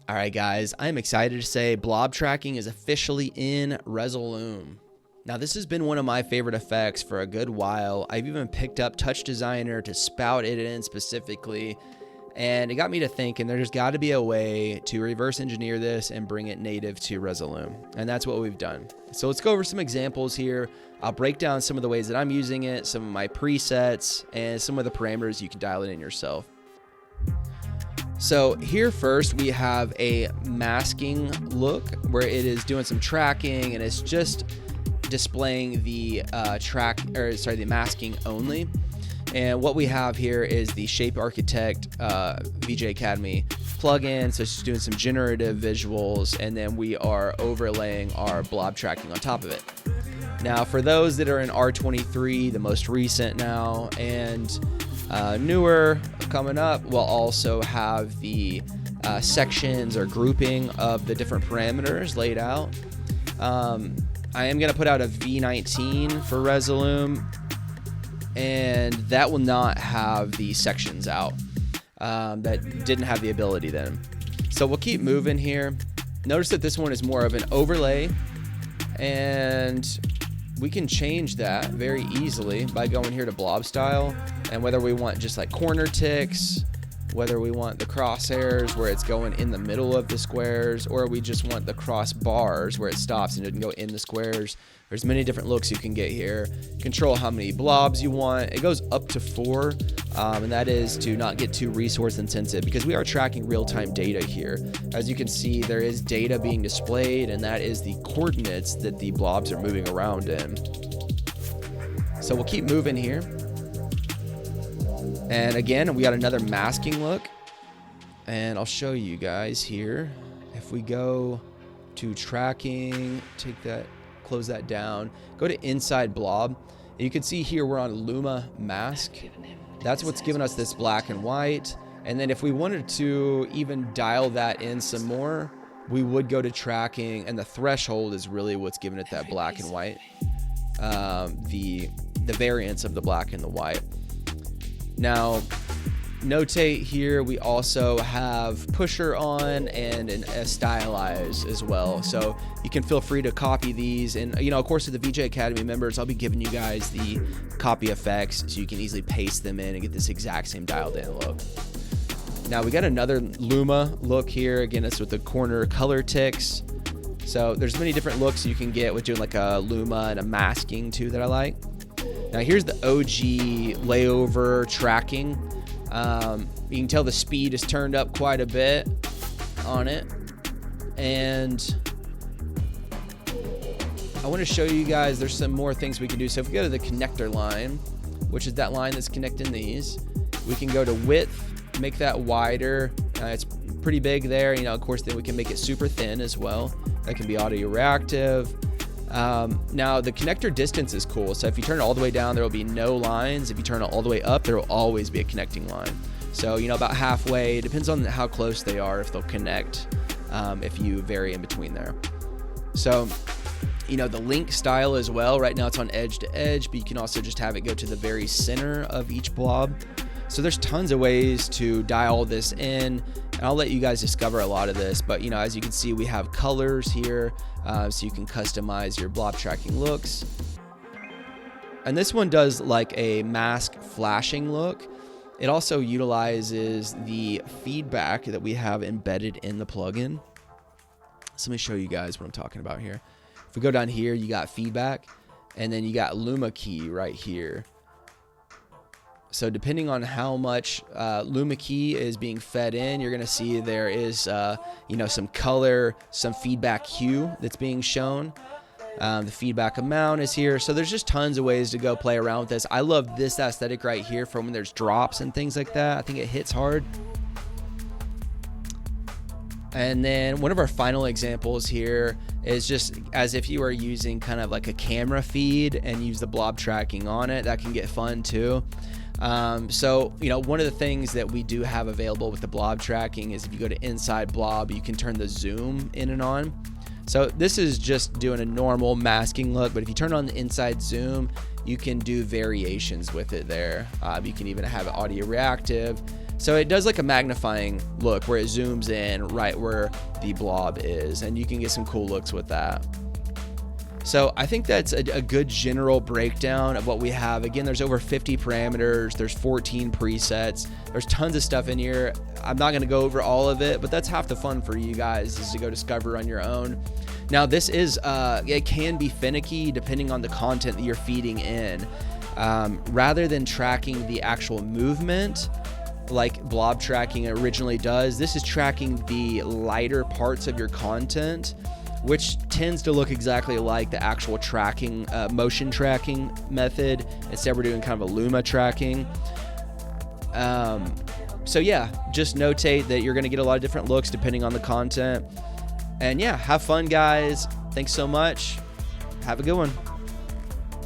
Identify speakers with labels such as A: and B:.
A: All right, guys, I'm excited to say blob tracking is officially in Resolume. Now, this has been one of my favorite effects for a good while. I've even picked up TouchDesigner to spout it in specifically, and it got me to thinking there's got to be a way to reverse engineer this and bring it native to Resolume, and that's what we've done. So let's go over some examples here. I'll break down some of the ways that I'm using it, some of my presets, and some of the parameters you can dial it in yourself. So here first we have a masking look where it is doing some tracking and it's just displaying the the masking only. And what we have here is the Shape Architect VJ Academy plugin. So it's just doing some generative visuals, and then we are overlaying our blob tracking on top of it. Now for those that are in R23, the most recent now, and newer coming up, we'll also have the sections or grouping of the different parameters laid out. I am going to put out a V19 for Resolume, and that will not have the sections out. That didn't have the ability then. So we'll keep moving here. Notice that this one is more of an overlay, and we can change that very easily by going here to blob style, and whether we want just like corner ticks, whether we want the crosshairs where it's going in the middle of the squares, or we just want the cross bars where it stops and it can go in the squares. There's many different looks you can get here. Control how many blobs you want. It goes up to 4, and that is to not get too resource intensive because we are tracking real-time data here. As you can see, there is data being displayed, and that is the coordinates that the blobs are moving around in. So we'll keep moving here. And again, we got another masking look, and I'll show you guys here. If we go to tracking, take that, close that down, go to inside blob, and you can see here we're on luma mask. That's what's giving us this black and white. And then if we wanted to even dial that in some more, we would go to tracking, and the threshold is really what's giving it that black and white, the variance of the black and the white. Now, notate here we also have pusher on and a stylize as well. So you can feel free to copy these. And, you know, of course, with the VJ Academy members, I'll be giving you guys the copy effects so you can easily paste them in and get this exact same dialed in look. Now we got another luma look here. Again, it's with the corner color ticks. So there's many different looks you can get with doing like a luma and a masking too that I like. Now here's the OG layover tracking. You can tell the speed is turned up quite a bit on it. And I want to show you guys there's some more things we can do. So if we go to the connector line, which is that line that's connecting these, we can go to width, make that wider. It's pretty big there. You know, of course, then we can make it super thin as well. That can be audio reactive. Now the connector distance is cool. So if you turn it all the way down, there will be no lines. If you turn it all the way up, there will always be a connecting line. So, you know, about halfway, it depends on how close they are, if they'll connect, if you vary in between there. So, you know, the link style as well. Right now it's on edge to edge, but you can also just have it go to the very center of each blob. So there's tons of ways to dial this in, and I'll let you guys discover a lot of this. But, you know, as you can see, we have colors here, so you can customize your blob tracking looks. And this one does like a mask flashing look. It also utilizes the feedback that we have embedded in the plugin. So let me show you guys what I'm talking about here. If we go down here, you got feedback, and then you got luma key right here. So depending on how much luma key is being fed in, you're gonna see there is you know, some color, some feedback hue that's being shown. The feedback amount is here. So there's just tons of ways to go play around with this. I love this aesthetic right here for when there's drops and things like that. I think it hits hard. And then one of our final examples here is just as if you are using kind of like a camera feed and use the blob tracking on it. That can get fun too. So, you know, one of the things that we do have available with the blob tracking is if you go to inside blob, you can turn the zoom in and on. So this is just doing a normal masking look, but if you turn on the inside zoom, you can do variations with it there. You can even have it audio reactive. So it does like a magnifying look where it zooms in right where the blob is, and you can get some cool looks with that. So I think that's a good general breakdown of what we have. Again, there's over 50 parameters, there's 14 presets, there's tons of stuff in here. I'm not gonna go over all of it, but that's half the fun for you guys, is to go discover on your own. Now this is, it can be finicky depending on the content that you're feeding in. Rather than tracking the actual movement, like blob tracking originally does, this is tracking the lighter parts of your content, which tends to look exactly like the actual tracking, motion tracking method. Instead, we're doing kind of a luma tracking. So yeah, just notate that you're gonna get a lot of different looks depending on the content. And yeah, have fun, guys. Thanks so much. Have a good one.